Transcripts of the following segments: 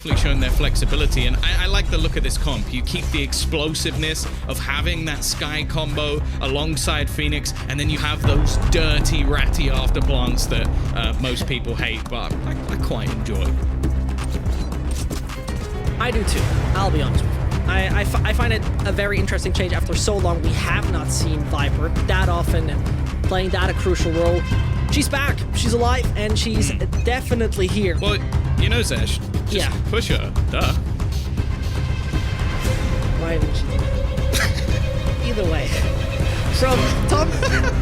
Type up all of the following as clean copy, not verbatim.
definitely shown their flexibility, and I like the look of this comp. You keep the explosiveness of having that Sky combo alongside Phoenix, and then you have those dirty, ratty afterplants that most people hate, but I quite enjoy. I do too, I'll be honest with you. I find it a very interesting change. After so long, we have not seen Viper that often playing that a crucial role. She's back, she's alive, and she's definitely here. Well, you know, Zesh, just push her, duh. Why didn't she do that? Either way, from top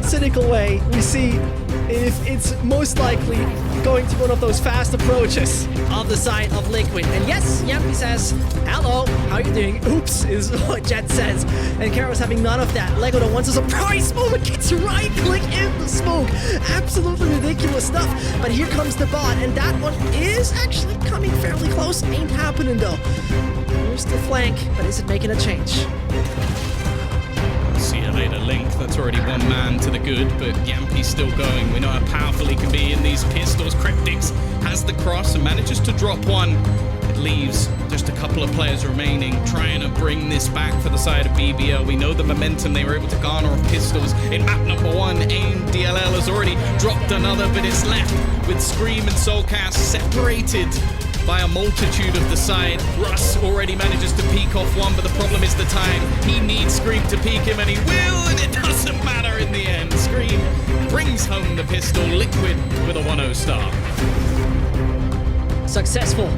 cynical way, we see if it's most likely going to one of those fast approaches on the side of Liquid. And yes, Yampy says, hello, how you doing? Oops, is what Jet says. And Karo's having none of that. Lego though wants a surprise moment, gets right click in the smoke. Absolutely ridiculous stuff. But here comes the bot, and that one is actually coming fairly close. Ain't happening though. Here's the flank, but is it making a change? See you later, Link. That's already one man to the good, but Yampy's still going. We know how powerful he can be in these pistols. Cryptix has the cross and manages to drop one. It leaves just a couple of players remaining, trying to bring this back for the side of BBL. We know the momentum they were able to garner off pistols in map number 1. AIM DLL has already dropped another, but it's left with Scream and Soulcast separated by a multitude of the side. Russ already manages to peek off one, but the problem is the time. He needs Scream to peek him, and he will, and it doesn't matter in the end. Scream brings home the pistol. Liquid with a 1-0 start. Successful.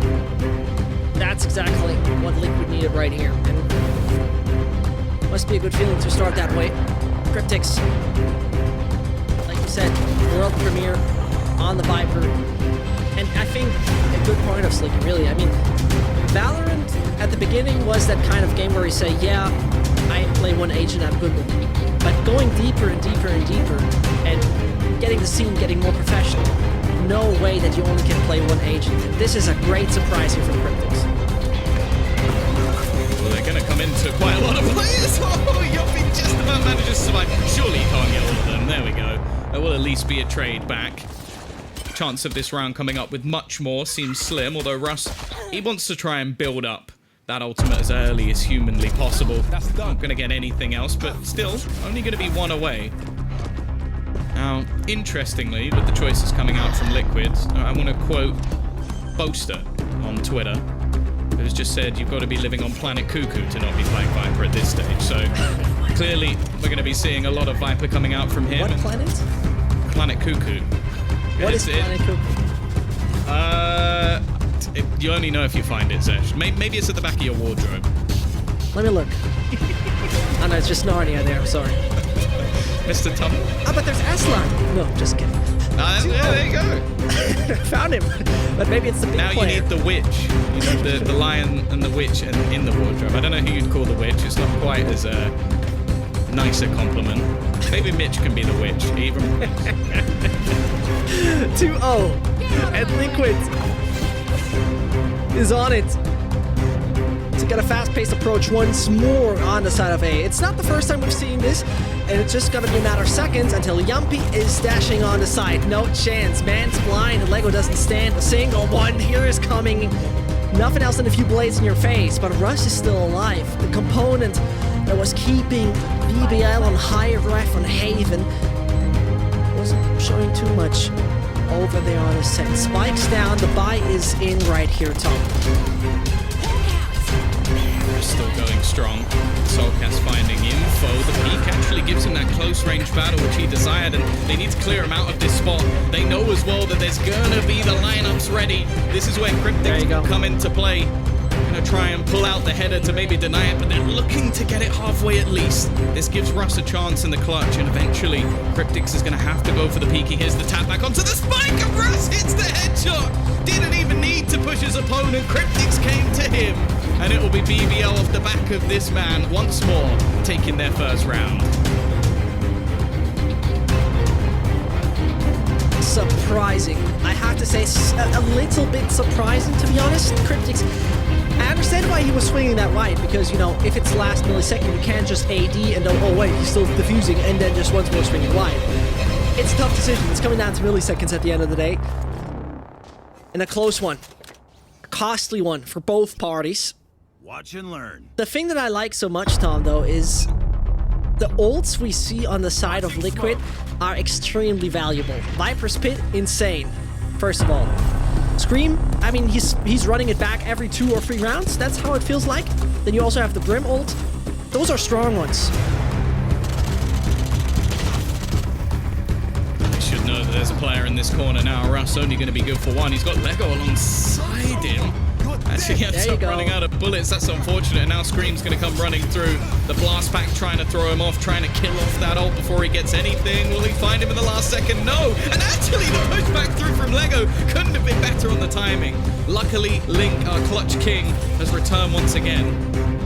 That's exactly what Liquid needed right here. And must be a good feeling to start that way. Cryptix, like you said, world premiere on the Viper. And I think a good point of Slicky, really. I mean, Valorant at the beginning was that kind of game where you say, yeah, I play one agent, I'm good with it. But going deeper and deeper and deeper and getting the scene getting more professional, no way that you only can play one agent. And this is a great surprise here for the Cryptix. Well, they're going to come into quite a lot of players. Oh, Yoppy just about manages to survive. Surely he can't get all of them. There we go. There will at least be a trade back. Chance of this round coming up with much more seems slim, although Russ, he wants to try and build up that ultimate as early as humanly possible. Not going to get anything else, but still, only going to be one away. Now, interestingly, with the choices coming out from Liquid, I want to quote Boaster on Twitter, who's just said, you've got to be living on Planet Cuckoo to not be playing Viper at this stage. So, clearly, we're going to be seeing a lot of Viper coming out from him. What planet? Planet Cuckoo. What is Planet Cuckoo? You only know if you find it, Zesh. Maybe it's at the back of your wardrobe. Let me look. Oh no, it's just Narnia there, I'm sorry. Mr. Tumble? Ah, but there's Aslan. No, just kidding. Yeah, there you go. Found him. But maybe it's the big Now player. you need the witch. You need the lion and the witch in the wardrobe. I don't know who you'd call the witch. It's not quite as a nicer compliment. Maybe Mitch can be the witch, even. 2-0. And Liquid is on it to get a fast-paced approach once more on the side of A. It's not the first time we've seen this, and it's just gonna be a matter of seconds until Yampy is dashing on the side. No chance. Man's blind, and Lego doesn't stand a single one. Here is coming. Nothing else than a few blades in your face, but Russ is still alive. The component that was keeping BBL on high ref on Haven wasn't showing too much over there on his set. Spikes down, the buy is in right here, Tom. Still going strong. Soulcast finding info. The peak actually gives him that close range battle which he desired, and they need to clear him out of this spot. They know as well that there's gonna be the lineups ready. This is where Cryptix will come into play. Gonna try and pull out the header to maybe deny it, but they're looking to get it halfway at least. This gives Russ a chance in the clutch, and eventually Cryptix is gonna have to go for the peak. He hears the tap back onto the spike, and Russ hits the headshot. Didn't even need to push his opponent. Cryptix came to him, and it will be BBL off the back of this man once more, taking their first round. Surprising. I have to say, a little bit surprising, to be honest. Cryptix, I understand why he was swinging that right, because, you know, if it's last millisecond, you can't just AD and then, oh wait, he's still defusing, and then just once more swinging wide. It's a tough decision. It's coming down to milliseconds at the end of the day. And a close one. costly one for both parties. Watch and learn. The thing that I like so much, Tom, though, is the ults we see on the side of Liquid are extremely valuable. Viper's Pit, insane. First of all. Scream, I mean, he's running it back every 2 or 3 rounds. That's how it feels like. Then you also have the Brim ult. Those are strong ones. They should know that there's a player in this corner now. Russ only going to be good for 1. He's got Lego alongside him. Actually, he ends up running out of bullets. That's unfortunate. And now Scream's going to come running through. The blast pack trying to throw him off, trying to kill off that ult before he gets anything. Will he find him in the last second? No. And actually, the push back through from Lego couldn't have been better on the timing. Luckily, Link, our Clutch King, has returned once again.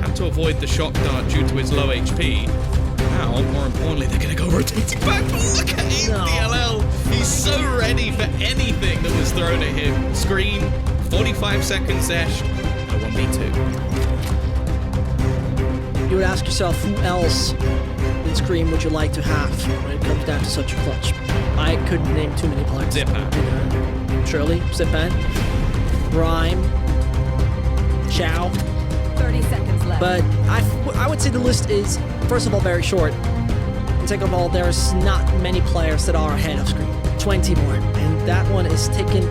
Had to avoid the shock dart due to his low HP. Now, more importantly, they're going to go rotating back. But look at him, DLL. He's so ready for anything that was thrown at him. Scream. 45 seconds, Ash. A 1v2. You would ask yourself, who else in Scream would you like to have when it comes down to such a clutch? I couldn't name too many players. Zipan. Surely, Zipan, Rhyme, Chow. 30 seconds left. But I would say the list is, first of all, very short. And second of all, there's not many players that are ahead of Scream. 20 more. And that one is ticking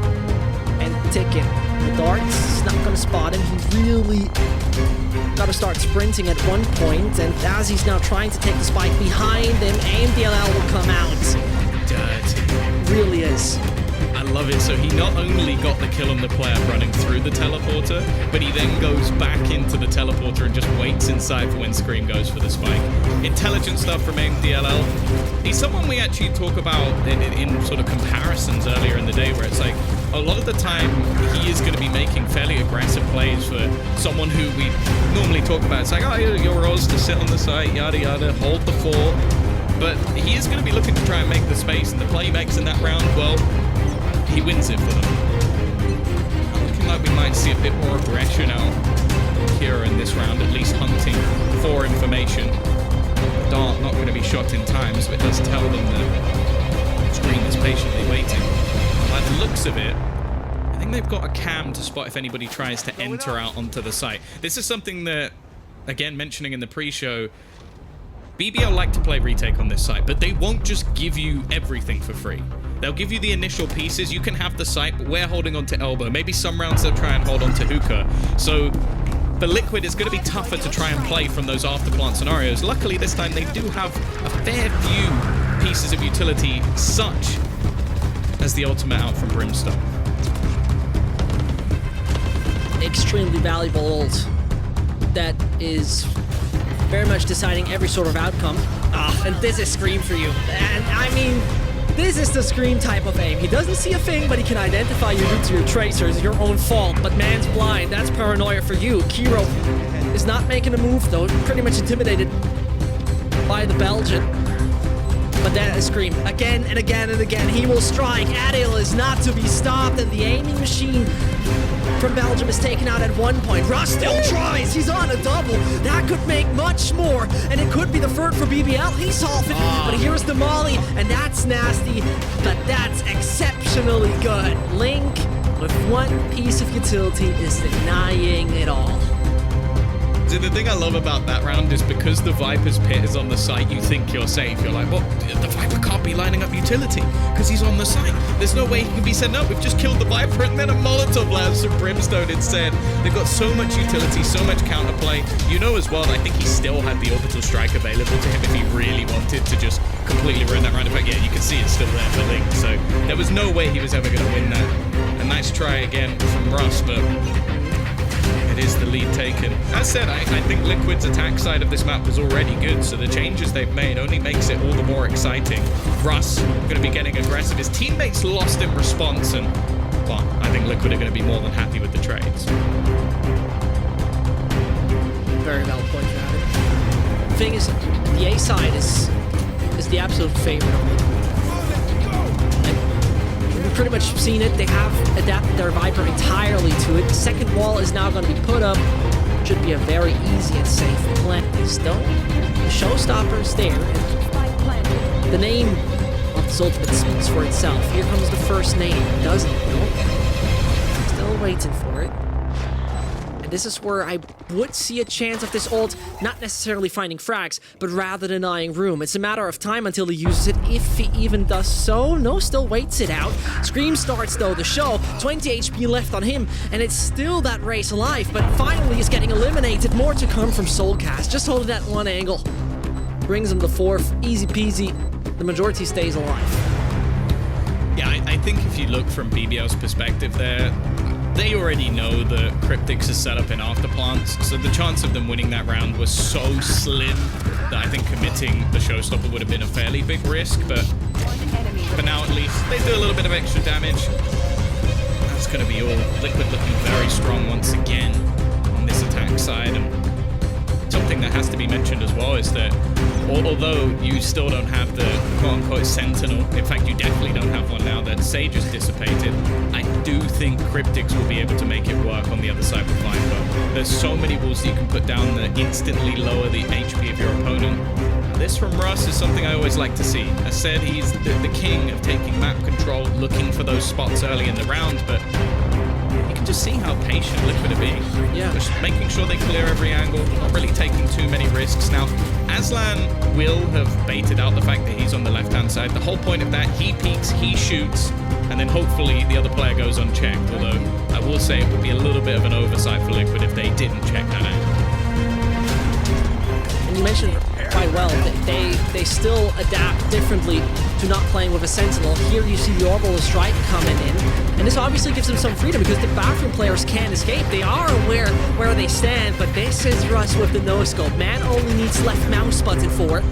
and ticking. The darts is not going to spot him. He really got to start sprinting at one point, and as he's now trying to take the spike behind him, and DLL will come out. Dirty. Really is. I love it. So he not only got the kill on the player running through the teleporter, but he then goes back into the teleporter and just waits inside for when Scream goes for the spike. Intelligent stuff from DLL. He's someone we actually talk about in sort of comparisons earlier in the day, where it's like, a lot of the time, he is going to be making fairly aggressive plays for someone who we normally talk about. It's like, oh, your role is to sit on the site, yada, yada, hold the fort. But he is going to be looking to try and make the space, and the play he makes in that round, well, he wins it for them. Looking like we might see a bit more aggression out here in this round, at least hunting for information. The dart not going to be shot in time, so it does tell them that Scream is patiently waiting. By the looks of it, I think they've got a cam to spot if anybody tries to enter out onto the site. This is something that, again, mentioning in the pre-show, BBL like to play retake on this site, but they won't just give you everything for free. They'll give you the initial pieces. You can have the site, but we're holding on to Elbow. Maybe some rounds they'll try and hold on to Hookah. So for Liquid, it's going to be tougher to try and play from those afterplant scenarios. Luckily, this time they do have a fair few pieces of utility, such as the ultimate out from Brimstone. Extremely valuable ult that is very much deciding every sort of outcome. And this is Scream for you. And I mean, this is the Scream type of aim. He doesn't see a thing, but he can identify you due to your tracers, your own fault. But man's blind, that's paranoia for you. Kiro is not making a move, though, pretty much intimidated by the Belgian. But that is Scream. Again and again and again. He will strike. Adil is not to be stopped, and the aiming machine from Belgium is taken out at one point. Russ still tries. He's on a double. That could make much more, and it could be the third for BBL. He solved it, but here's the molly, and that's nasty, but that's exceptionally good. Link, with one piece of utility, is denying it all. So the thing I love about that round is because the Viper's Pit is on the site, you think you're safe. You're like, well, the Viper can't be lining up utility because he's on the site. There's no way he can be sent up. We've just killed the Viper, and then a Molotov lands from Brimstone instead. They've got so much utility, so much counterplay. You know as well, I think he still had the orbital strike available to him if he really wanted to just completely ruin that round. In fact, yeah, you can see it's still there for Link. So there was no way he was ever going to win that. A nice try again from Russ, but it is the lead taken. As said, I think Liquid's attack side of this map was already good, so the changes they've made only makes it all the more exciting. Russ going to be getting aggressive. His teammates lost in response, and, well, I think Liquid are going to be more than happy with the trades. Very valid point, Adam. The thing is, the A side is the absolute favorite of Liquid. We've pretty much seen it. They have adapted their Viper entirely to it. The second wall is now going to be put up. Should be a very easy and safe plant. Still, the showstopper is there. And the name of this ultimate speaks for itself. Here comes the first name, doesn't it? Nope. Still waiting for it. And this is where I would see a chance of this ult not necessarily finding frags, but rather denying room. It's a matter of time until he uses it, if he even does so. No, still waits it out. Scream starts though the show. 20 HP left on him, and it's still that race alive, but finally he's getting eliminated. More to come from Soulcast. Just holding that one angle. Brings him the 4th. Easy peasy. The majority stays alive. Yeah, I think if you look from BBL's perspective there, they already know that Cryptix is set up in afterplants, so the chance of them winning that round was so slim that I think committing the showstopper would have been a fairly big risk, but for now at least, they do a little bit of extra damage. That's going to be all. Liquid looking very strong once again on this attack side, and something that has to be mentioned as well is that although you still don't have the quote-unquote sentinel, in fact you definitely don't have one now that Sage has dissipated, I do think Cryptix will be able to make it work on the other side with Viper. There's so many walls that you can put down that instantly lower the HP of your opponent. This from Russ is something I always like to see. I said he's the king of taking map control, looking for those spots early in the round, but you can just see how patient Liquid are being. Yeah. Just making sure they clear every angle, not really taking too many risks. Now, Aslan will have baited out the fact that he's on the left-hand side. The whole point of that, he peeks, he shoots, and then hopefully the other player goes unchecked. Although, I will say it would be a little bit of an oversight for Liquid if they didn't check that out. And you mentioned quite well that they still adapt differently to not playing with a sentinel. Here you see the orbital strike coming in, and this obviously gives them some freedom because the bathroom players can't escape. They are aware where they stand, but this is Russ with the no-scope. Man only needs left mouse button for it.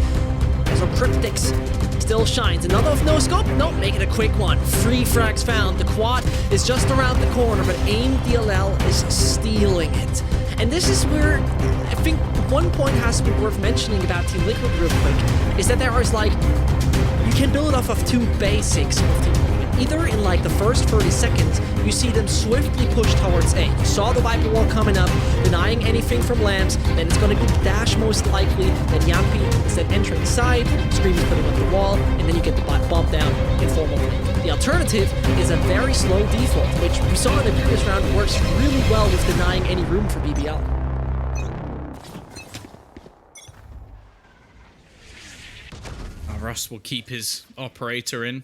So Cryptix still shines. Another with no-scope? Nope, make it a quick one. 3 frags found. The quad is just around the corner, but AIM DLL is stealing it. And this is where I think one point has to be worth mentioning about Team Liquid real quick, is that there is like, you can build off of 2 basics with Team Liquid. Either in like the first 30 seconds, you see them swiftly push towards A. You saw the Viper wall coming up, denying anything from lamps, then it's going to be the dash most likely, then Yampi instead entering side, Scream is putting up the wall, and then you get the bump down in formal play. The alternative is a very slow default, which we saw in the previous round works really well with denying any room for BBL. Russ will keep his operator in.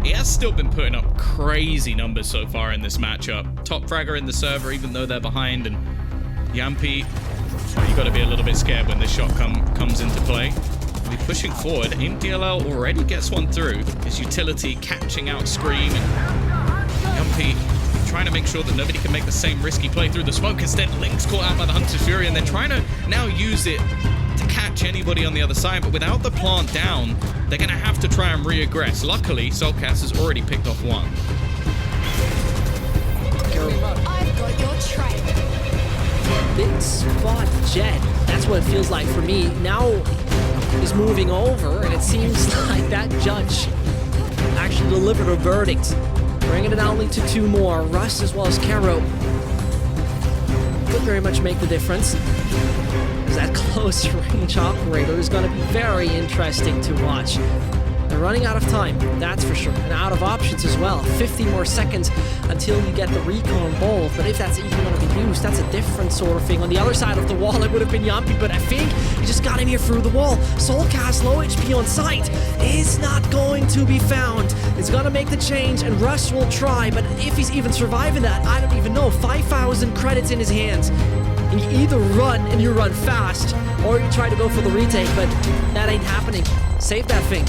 He has still been putting up crazy numbers so far in this matchup. Top fragger in the server, even though they're behind, and Yampi, you got to be a little bit scared when this shot comes into play. He'll be pushing forward. AIM DLL already gets one through. His utility catching out Scream, and Yampi trying to make sure that nobody can make the same risky play through the smoke. Instead, Link's caught out by the Hunter's Fury, and they're trying to now use it to catch anybody on the other side, but without the plant down, they're going to have to try and re-aggress. Luckily, Soulcast has already picked off one. I've got your trail. Big spot Jet. That's what it feels like for me. Now is moving over, and it seems like that judge actually delivered a verdict, bringing it only to 2 more. Russ as well as Caro could very much make the difference. That close range operator is going to be very interesting to watch. They're running out of time, that's for sure, and out of options as well. 50 more seconds until you get the recon bulb, but if that's even going to be used, that's a different sort of thing. On the other side of the wall, it would have been Yampi, but I think he just got him here through the wall. Soulcast, low HP on site, is not going to be found. It's going to make the change, and Russ will try, but if he's even surviving that, I don't even know. 5,000 credits in his hands. And you either run and you run fast, or you try to go for the retake, but that ain't happening. Save that thing.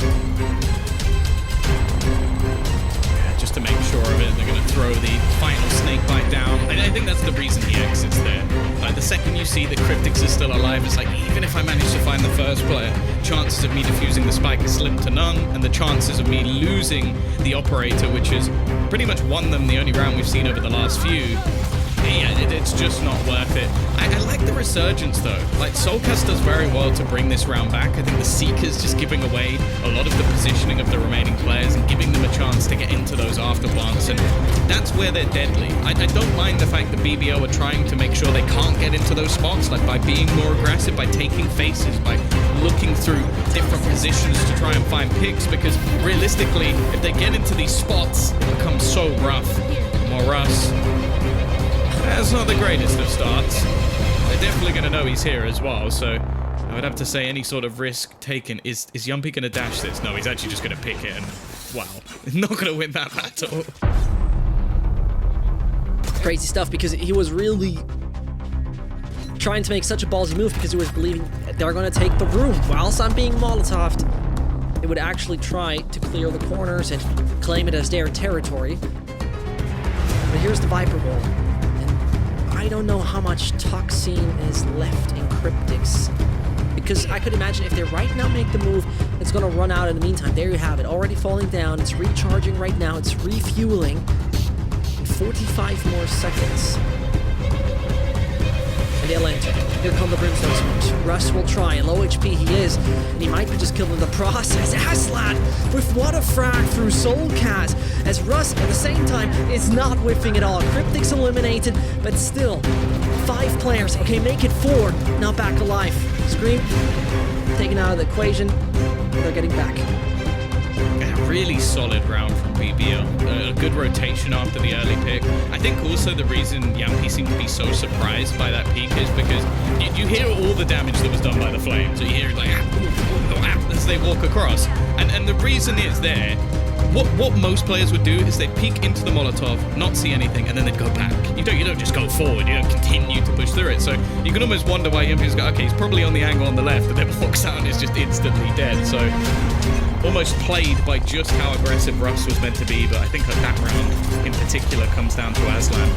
Yeah, just to make sure of it, they're going to throw the final snake bite down. I think that's the reason he exits there. Like, the second you see that Cryptix is still alive, it's like, even if I manage to find the first player, chances of me defusing the spike is slim to none, and the chances of me losing the operator, which has pretty much won them the only round we've seen over the last few, yeah, it's just not worth it. I like the resurgence though. Like, Soulcast does very well to bring this round back. I think the Seeker's just giving away a lot of the positioning of the remaining players and giving them a chance to get into those afterplants, and that's where they're deadly. I don't mind the fact that BBL are trying to make sure they can't get into those spots, like by being more aggressive, by taking faces, by looking through different positions to try and find picks, because realistically, if they get into these spots, it becomes so rough. More Russ. That's not the greatest of starts. definitely going to know he's here as well, so I would have to say any sort of risk taken. Is Yumpy going to dash this? No, he's actually just going to pick it, and wow, not going to win that battle. Crazy stuff, because he was really trying to make such a ballsy move because he was believing they're going to take the room. Whilst I'm being Molotoved, they would actually try to clear the corners and claim it as their territory. But here's the Viper Wall. And I don't know how much toxine is left in Cryptics, because I could imagine if they right now make the move, it's going to run out in the meantime. There you have it, already falling down. It's recharging right now. It's refueling in 45 more seconds. And they'll enter. Here come the Brimstone Smokes. Russ will try. Low HP he is, and he might be just killed in the process. Aslan with what a frag through Soulcast, as Russ at the same time is not whiffing at all. Cryptics eliminated, but still 5 players. Okay, make it 4. Now back alive. Scream taken out of the equation. They're getting back. A really solid round from BBL. A good rotation after the early pick. I think also the reason Yumpy seemed to be so surprised by that peak is because you hear all the damage that was done by the flames. You hear like as they walk across, and the reason is there. What most players would do is they'd peek into the Molotov, not see anything, and then they'd go back. You don't just go forward. You don't continue to push through it. So you can almost wonder why Yumpy's go, okay, he's probably on the angle on the left, and then walks out and is just instantly dead. So almost played by just how aggressive Russ was meant to be, but I think that round in particular comes down to Aslan.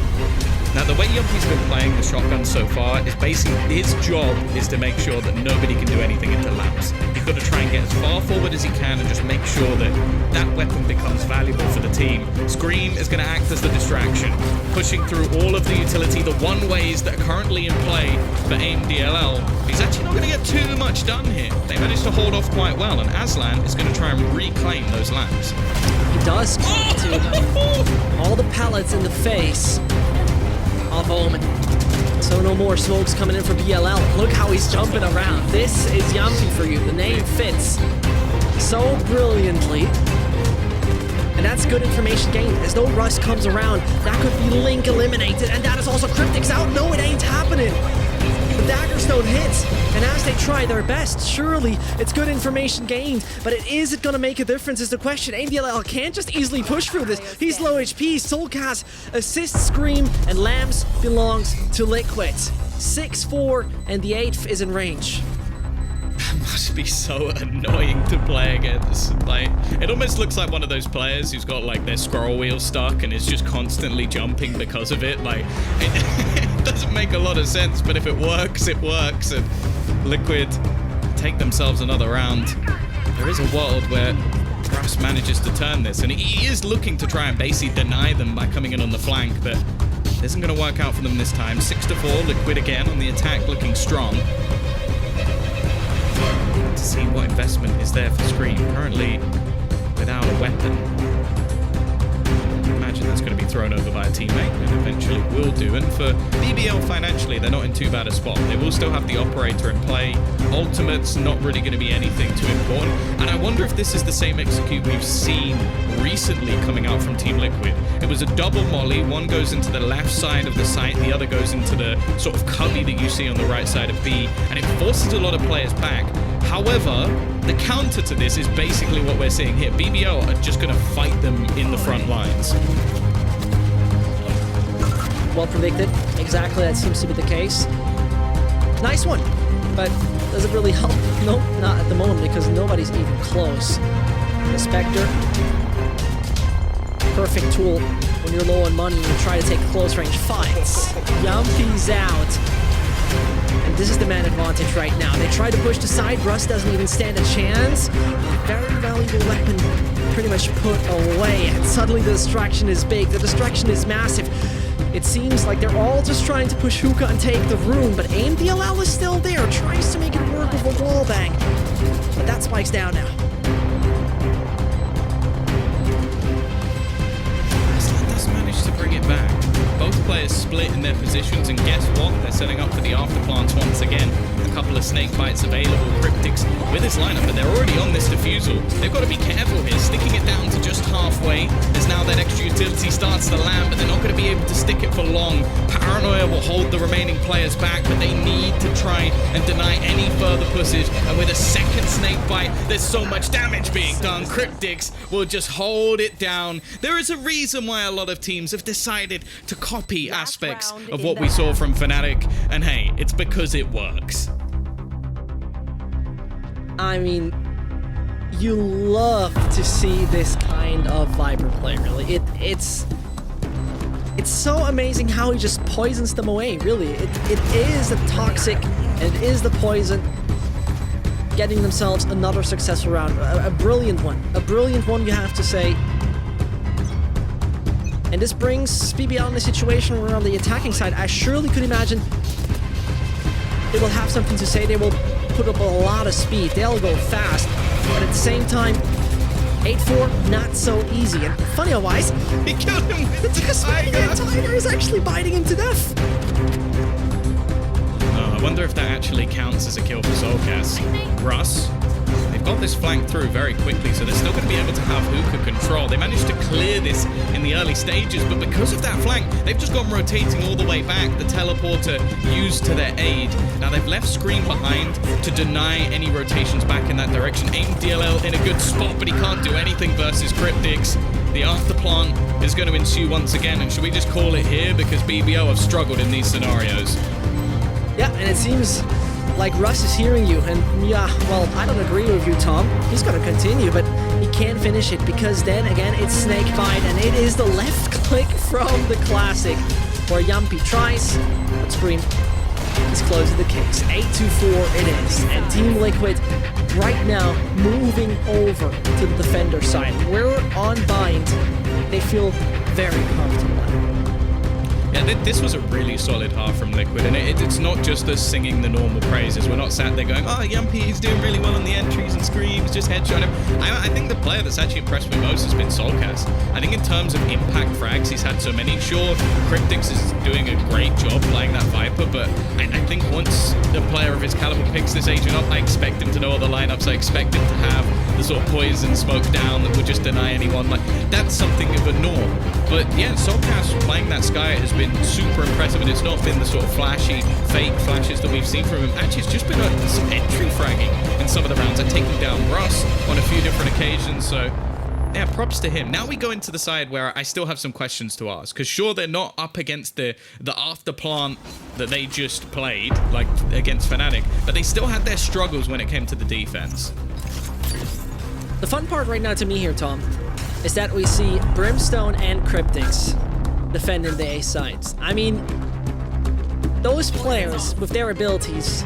Now, the way Yumpy's been playing the shotgun so far is basically his job is to make sure that nobody can do anything into lamps. He's got to try and get as far forward as he can and just make sure that that weapon becomes valuable for the team. Scream is going to act as the distraction, pushing through all of the utility, the one-ways that are currently in play for AIM DLL. He's actually not going to get too much done here. They managed to hold off quite well, and Aslan is going to try and reclaim those lamps. He does to all the pellets in the face of Omen. So no more smokes coming in for BLL. Look how he's jumping around. This is Yumpy for you. The name fits so brilliantly. And that's good information gained. As no Russ comes around, that could be Link eliminated. And that is also Cryptics out. No, it ain't happening. The Daggerstone hits, and as they try their best, surely it's good information gained, but is it going to make a difference is the question. AMDLL can't just easily push through this. He's low HP, Soulcast assists Scream, and Lambs belongs to Liquid. 6-4, and the 8th is in range. Must be so annoying to play against. Like, it almost looks like one of those players who's got like their scroll wheel stuck and is just constantly jumping because of it. Like, it doesn't make a lot of sense, but if it works, it works. And Liquid take themselves another round. There is a world where Russ manages to turn this, and he is looking to try and basically deny them by coming in on the flank, but it isn't going to work out for them this time. 6-4, Liquid again on the attack, looking strong. To see what investment is there for Scream. Currently without a weapon. I imagine that's going to be thrown over by a teammate, and eventually will do. And for BBL financially, they're not in too bad a spot. They will still have the operator in play. Ultimate's not really going to be anything too important. And I wonder if this is the same execute we've seen recently coming out from Team Liquid. It was a double molly. One goes into the left side of the site, the other goes into the sort of cubby that you see on the right side of B, and it forces a lot of players back. However, the counter to this is basically what we're seeing here. BBL are just going to fight them in the front lines. Well predicted. Exactly, that seems to be the case. Nice one, but does it really help? Nope, not at the moment, because nobody's even close. The Spectre, perfect tool when you're low on money and you try to take close range fights. Yumpy's out. And this is the man advantage right now. They try to push the side. Russ doesn't even stand a chance. Very valuable weapon pretty much put away. And suddenly the distraction is big. The distraction is massive. It seems like they're all just trying to push Hookah and take the room, but AMDLL is still there, tries to make it work with a wall bang. But that spike's down now. Aslan does manage to bring it back. Both players split in their positions, and guess what? They're setting up for the afterplants once again. A couple of snake bites available. Cryptics with his lineup, but they're already on this defusal. They've got to be careful here, sticking it down to just halfway, as now that extra utility starts to land, but they're not going to be able to stick it for long. Paranoia will hold the remaining players back, but they need to try and deny any further pushage, and with a second snake bite, there's so much damage being done. Cryptics will just hold it down. There is a reason why a lot of teams have decided to copy aspects of what we saw from Fnatic, and hey, it's because it works. I mean, you love to see this kind of Viper play, really. It's so amazing how he just poisons them away, really. It is the toxic, and it is the poison, getting themselves another successful round. A brilliant one. A brilliant one, you have to say. And this brings BBL in a situation where on the attacking side, I surely could imagine they will have something to say. They will put up a lot of speed. They'll go fast. But at the same time, 8-4, not so easy. And funny-wise, He killed him with the Tiger is actually biting him to death. I wonder if that actually counts as a kill for Soulcast. Russ, they've got this flank through very quickly, so they're still going to be able to have hookah control. They managed to clear this in the early stages, but because of that flank, they've just gone rotating all the way back. The teleporter used to their aid. Now they've left Scream behind to deny any rotations back in that direction. Aim DLL in a good spot, but he can't do anything versus Cryptics. The afterplant is going to ensue once again, and should we just call it here? Because BBL have struggled in these scenarios. Yeah, and it seems like Russ is hearing you, and yeah, well, I don't agree with you, Tom. He's gonna continue, but he can't finish it, because then again, it's snake bite, and it is the left click from the classic, where Yumpy tries, but Scream is closing the case. 8-4 it is, and Team Liquid right now moving over to the defender side. We're on bind. They feel very comfortable. Yeah, this was a really solid half from Liquid, and it's not just us singing the normal praises. We're not sat there going, oh, Yumpy, he's doing really well on the entries and Screams, just headshot him. I think the player that's actually impressed me most has been Soulcast. I think in terms of impact frags, he's had so many. Sure, Cryptics is doing a great job playing that Viper, but I think once the player of his caliber picks this agent up, I expect him to know all the lineups. I expect him to have the sort of poison smoke down that would just deny anyone. Like, that's something of a norm. But yeah, Soulcast playing that Sky has been super impressive, and it's not been the sort of flashy, fake flashes that we've seen from him. Actually, it's just been some entry fragging in some of the rounds, and taking down Russ on a few different occasions. So yeah, props to him. Now we go into the side where I still have some questions to ask, because sure, they're not up against the afterplant that they just played, like against Fnatic, but they still had their struggles when it came to the defense. The fun part right now to me here, Tom, is that we see Brimstone and Cryptics defending the A sides. I mean, those players with their abilities,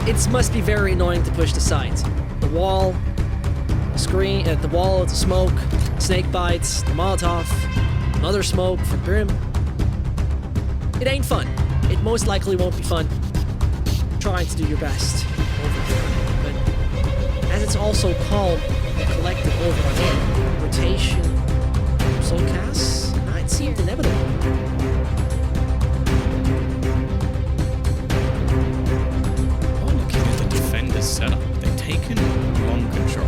it must be very annoying to push the sides. The wall, the screen, the wall, the smoke, snake bites, the Molotov, another smoke for Brim. It ain't fun. It most likely won't be fun. Trying to do your best over here, but as it's also calm and collective over again. Rotation, Soulcast, it seemed inevitable. Oh, looking at the defender's setup, they've taken long control.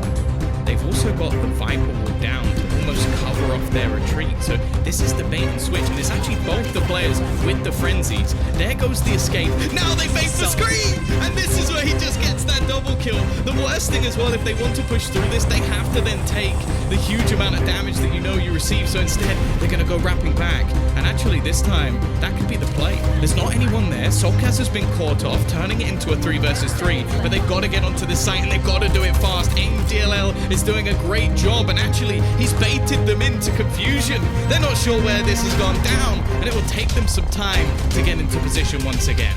They've also got the Viper wall down to almost cover off their retreat. So this is the bait and switch, and it's actually both the players with the frenzies. There goes the escape. Now they face the screen, and this is where he just gets that double kill. The worst thing as well, if they want to push through this, they have to then take the huge amount of damage that you know you receive. So instead, they're going to go wrapping back. And actually, this time, that could be the play. There's not anyone there. Soulcast has been caught off, turning it into a 3 versus 3. But they've got to get onto this site, and they've got to do it fast. Aim DLL is doing a great job, and actually, he's baited them into confusion. They're not sure where this has gone down, and it will take them some time to get into position once again.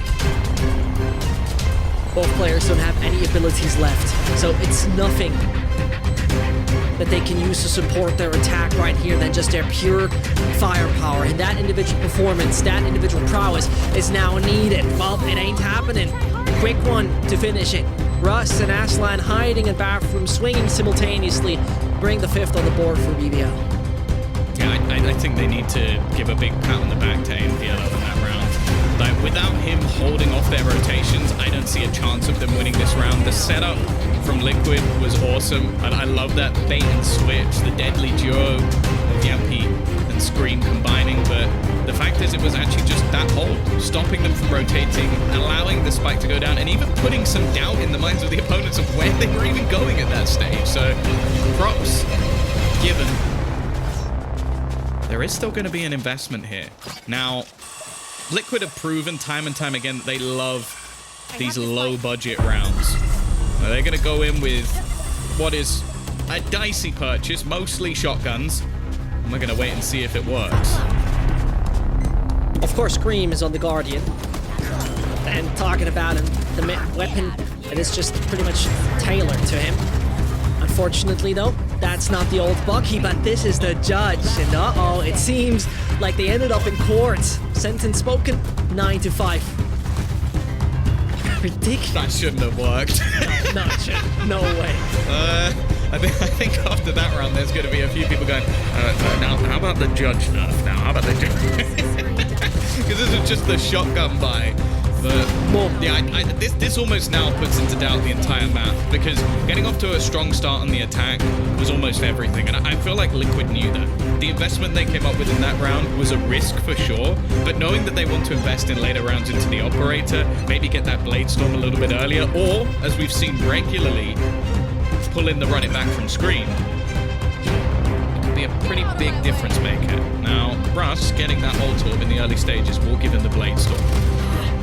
Both players don't have any abilities left, so it's nothing that they can use to support their attack right here than just their pure firepower. And that individual performance, that individual prowess is now needed. Well, it ain't happening. Quick one to finish it. Russ and Aslan hiding in bathroom, swinging simultaneously, bring the 5th on the board for BBL. Yeah, I think they need to give a big pat on the back to EMEA in that round. Like, without him holding off their rotations, I don't see a chance of them winning this round. The setup from Liquid was awesome, and I love that bait and switch, the deadly duo of Yampy and Scream combining, but the fact is it was actually just that hold, stopping them from rotating, allowing the spike to go down, and even putting some doubt in the minds of the opponents of where they were even going at that stage. So, props given. There is still going to be an investment here. Now, Liquid have proven time and time again that they love these low-budget rounds. Now, they're going to go in with what is a dicey purchase, mostly shotguns. And we're going to wait and see if it works. Of course, Scream is on the Guardian. And talking about him, the weapon, it is just pretty much tailored to him. Unfortunately, though, that's not the old Bucky, but this is the judge. And uh-oh, it seems like they ended up in court. Sentence spoken, 9-5. Ridiculous. That shouldn't have worked. No, it shouldn't. No way. I think after that round, there's going to be a few people going, now, how about the judge nerf now? How about the judge? Because this is just the shotgun buy. But yeah, this almost now puts into doubt the entire map, because getting off to a strong start on the attack was almost everything, and I feel like Liquid knew that. The investment they came up with in that round was a risk for sure, but knowing that they want to invest in later rounds into the operator, maybe get that Blade Storm a little bit earlier, or, as we've seen regularly, pull in the run it back from Scream, it could be a pretty big difference maker. Now, Russ getting that ult orb in the early stages will give him the Blade Storm.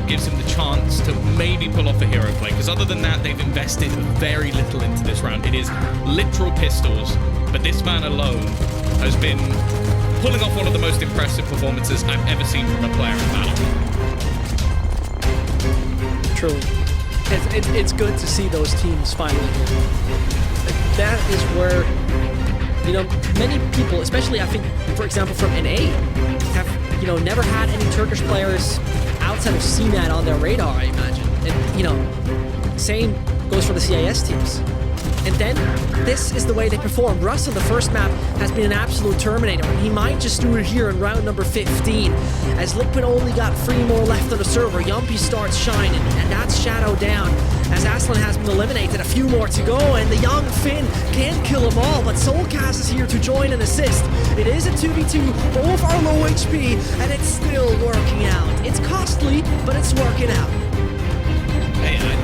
Gives him the chance to maybe pull off a hero play, because other than that, they've invested very little into this round. It is literal pistols, but this man alone has been pulling off one of the most impressive performances I've ever seen from a player in battle. Truly. It's good to see those teams finally. That is where, you know, many people, especially I think, for example, from NA, have, you know, never had any Turkish players outside of CMAT on their radar, I imagine. And, you know, same goes for the CIS teams. And then, this is the way they perform. Russ on the first map has been an absolute Terminator, and he might just do it here in round number 15. As Liquid only got 3 more left on the server, Yumpy starts shining, and that's Shadow down. As Aslan has been eliminated, a few more to go, and the young Finn can't kill them all, but Soulcast is here to join and assist. It is a 2v2, both are low HP, and it's still working out. It's costly, but it's working out.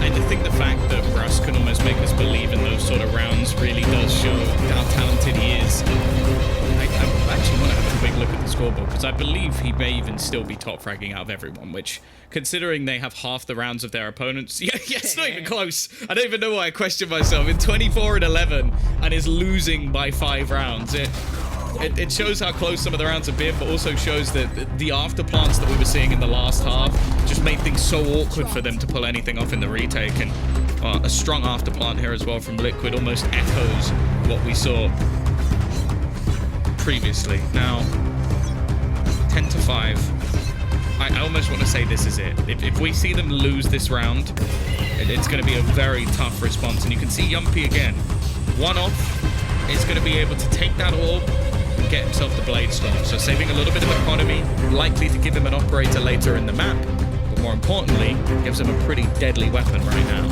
I think the fact that Russ can almost make us believe in those sort of rounds really does show how talented he is. I actually want to have a quick look at the scoreboard, because I believe he may even still be top fragging out of everyone, which, considering they have half the rounds of their opponents, yeah, it's not even close. I don't even know why I question myself. In 24-11 and is losing by 5 rounds. It shows how close some of the rounds have been, but also shows that the afterplants that we were seeing in the last half just made things so awkward for them to pull anything off in the retake. And a strong afterplant here as well from Liquid almost echoes what we saw previously. Now, 10-5. I almost want to say this is it. If we see them lose this round, it's going to be a very tough response. And you can see Yumpy again. One off is going to be able to take that orb and get himself the Blade Storm. So saving a little bit of economy, likely to give him an operator later in the map, but more importantly, gives him a pretty deadly weapon right now.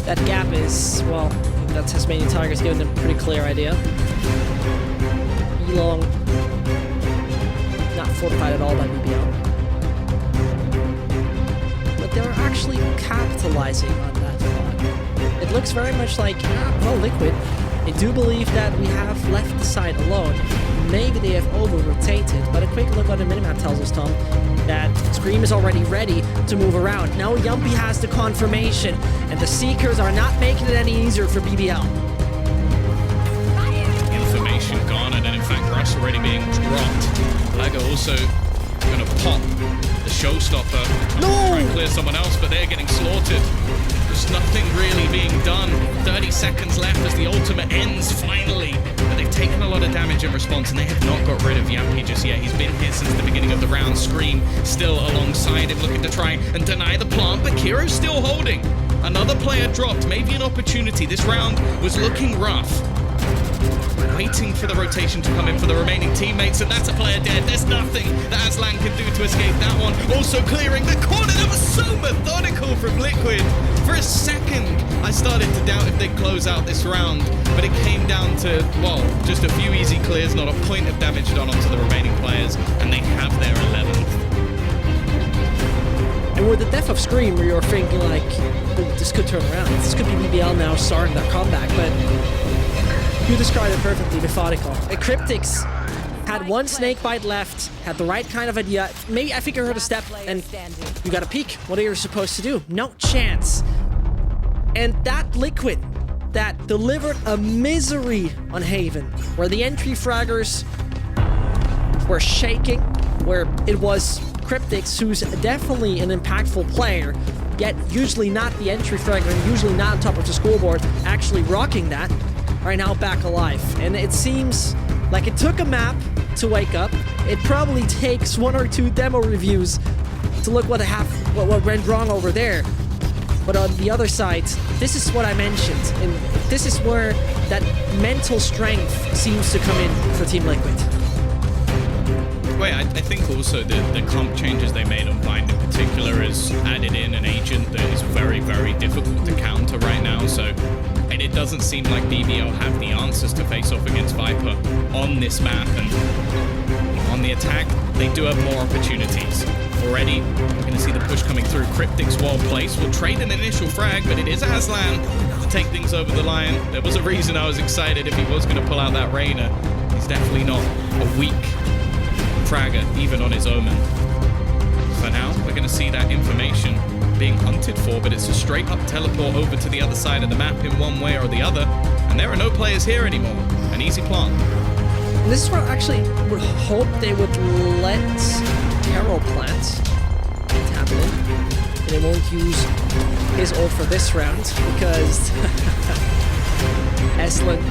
That gap is, well, that Tasmanian Tiger's giving them a pretty clear idea. Elong, not fortified at all by BBL. But they're actually capitalizing on that thought. It looks very much like, well, Liquid, I do believe that we have left the side alone. Maybe they have over-rotated, but a quick look on the minimap tells us, Tom, that Scream is already ready to move around. Now Yumpy has the confirmation, and the Seekers are not making it any easier for BBL. Information gone, and then in fact Russ already being dropped. Tiger also gonna pop the showstopper. No! Try and clear someone else, but they're getting slaughtered. There's nothing really being done. 30 seconds left as the ultimate ends finally. But they've taken a lot of damage in response, and they have not got rid of Yampy just yet. He's been here since the beginning of the round. Scream still alongside him, looking to try and deny the plant, but Kiro's still holding. Another player dropped, maybe an opportunity. This round was looking rough. Waiting for the rotation to come in for the remaining teammates, and that's a player dead. There's nothing that Aslan can do to escape that one. Also clearing the corner. That was so methodical from Liquid. For a second, I started to doubt if they'd close out this round, but it came down to, well, just a few easy clears, not a point of damage done onto the remaining players, and they have their 11th. And with the death of Scream, where you're thinking like, oh, this could turn around. This could be BBL now starting their comeback, but you described it perfectly, methodical. Cryptics had one snake bite left, had the right kind of idea. Maybe, I think I heard a step, and you got a peek. What are you supposed to do? No chance. And that Liquid that delivered a misery on Haven, where the entry fraggers were shaking, where it was Cryptics, who's definitely an impactful player, yet usually not the entry fragger, and usually not on top of the scoreboard, actually rocking that, are now back alive. And it seems like it took a map to wake up. It probably takes 1 or 2 demo reviews to look what went wrong over there. But on the other side, this is what I mentioned, and this is where that mental strength seems to come in for Team Liquid. Wait, I think also the comp changes they made on Bind in particular has added in an agent that is very, very difficult to counter right now, and it doesn't seem like BBL have the answers to face off against Viper on this map, and on the attack, they do have more opportunities. Already, we're going to see the push coming through. Cryptic's well placed. Will trade an initial frag, but it is Aslan to take things over the line. There was a reason I was excited if he was going to pull out that Reyna. He's definitely not a weak fragger, even on his Omen. For now, we're going to see that information being hunted for, but it's a straight up teleport over to the other side of the map in one way or the other, and there are no players here anymore. An easy plant. And this is where I actually would hope they would let Terror plant tap it in, and they won't use his ult for this round because Eslan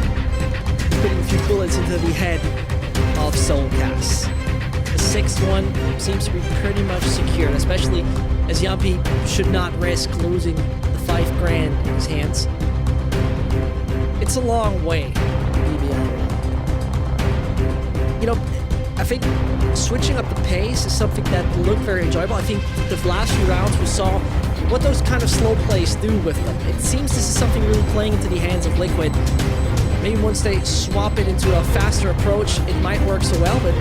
putting a few bullets into the head of Soulcast. The 6th one seems to be pretty much secured, especially as Yumpy should not risk losing the 5 grand in his hands. It's a long way, BBL. You know, I think switching up the pace is something that looked very enjoyable. I think the last few rounds we saw what those kind of slow plays do with them. It seems this is something really playing into the hands of Liquid. Maybe once they swap it into a faster approach, it might work so well, but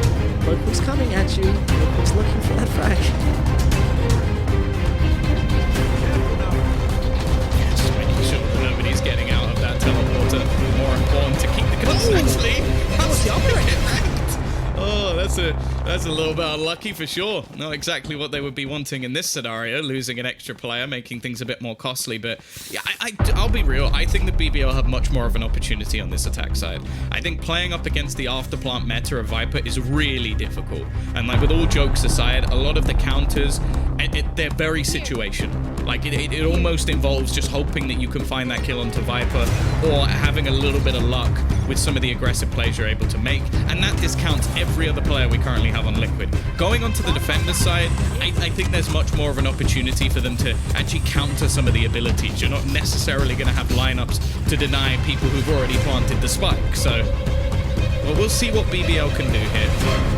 look who's coming at you. Look who's looking for that frag. Just making sure that nobody's getting out of that teleporter. More important to keep the guns. Actually, how's the operator? Oh, that's a little bit unlucky for sure. Not exactly what they would be wanting in this scenario, losing an extra player, making things a bit more costly. But yeah, I'll be real. I think the BBL have much more of an opportunity on this attack side. I think playing up against the afterplant meta of Viper is really difficult. And like with all jokes aside, a lot of the counters, they're very situational. Like it almost involves just hoping that you can find that kill onto Viper or having a little bit of luck with some of the aggressive plays you're able to make. And that discounts every other player we currently have on Liquid. Going onto the defender side, I think there's much more of an opportunity for them to actually counter some of the abilities. You're not necessarily going to have lineups to deny people who've already planted the spike. So, well, we'll see what BBL can do here.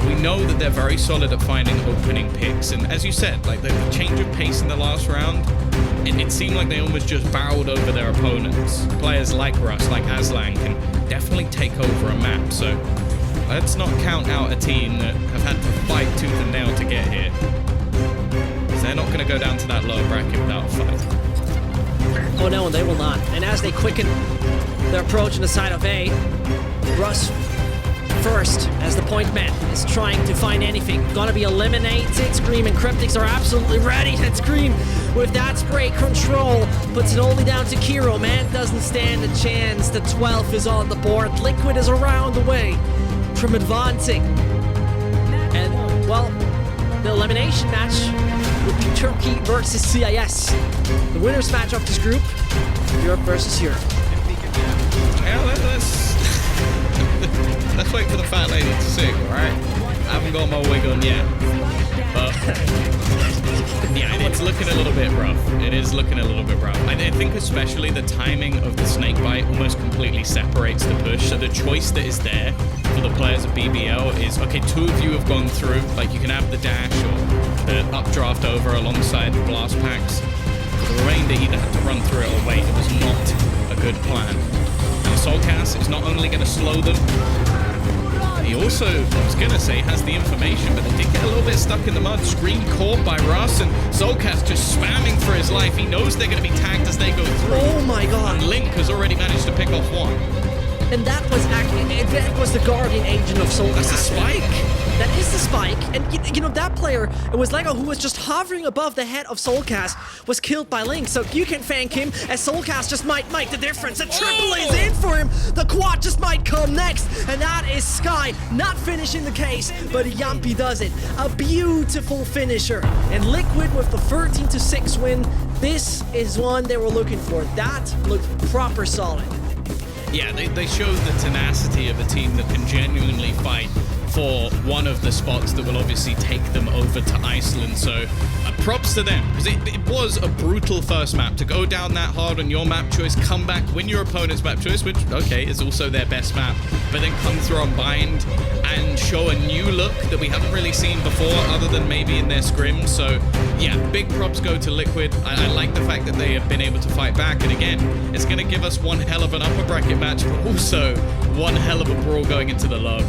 We know that they're very solid at finding opening picks. And as you said, like the change of pace in the last round, it seemed like they almost just barreled over their opponents. Players like Russ, like Aslan, can definitely take over a map. So let's not count out a team that have had to fight tooth and nail to get here. Because they're not going to go down to that lower bracket without a fight. Oh no, they will not. And as they quicken their approach on the side of A, Russ first, as the point man, is trying to find anything. Gonna be eliminated. Scream and Cryptics are absolutely ready. And Scream, with that spray control, puts it only down to Kiro. Man doesn't stand a chance. The 12th is on the board. Liquid is around the way from advancing. And, well, the elimination match would be Turkey versus CIS. The winner's match of this group, Europe versus Europe. Yeah, let's wait for the fat lady to sing, alright? I haven't got my wig on yet. But yeah, it's looking a little bit rough. It is looking a little bit rough. I think especially the timing of the snake bite almost completely separates the push. So the choice that is there for the players of BBL is, okay, 2 of you have gone through. Like, you can have the dash or the updraft over alongside the blast packs. For the remainder, either have to run through it or wait. It was not a good plan. And Soulcast is not only going to slow them, he also, I was going to say, has the information, but they did get a little bit stuck in the mud. Screen caught by Russ, and Soulcast just spamming for his life. He knows they're going to be tagged as they go through. Oh my god. And Link has already managed to pick off one. And that was actually, that was the guardian agent of Soulcast. That's a spike. That is the spike, and you know, that player, it was Lego, who was just hovering above the head of Soulcast, was killed by Link, so you can thank him, as Soulcast just might make the difference. The triple is in for him, the quad just might come next, and that is Sky, not finishing the case, but Yampi does it. A beautiful finisher, and Liquid with the 13-6 win, this is one they were looking for. That looked proper solid. Yeah, they showed the tenacity of a team that can genuinely fight for one of the spots that will obviously take them over to Iceland. So props to them, because it was a brutal first map. To go down that hard on your map choice, come back, win your opponent's map choice, which, okay, is also their best map, but then come through on Bind and show a new look that we haven't really seen before, other than maybe in their scrims. So yeah, big props go to Liquid. I like the fact that they have been able to fight back, and again, it's going to give us one hell of an upper bracket match, but also one hell of a brawl going into the low.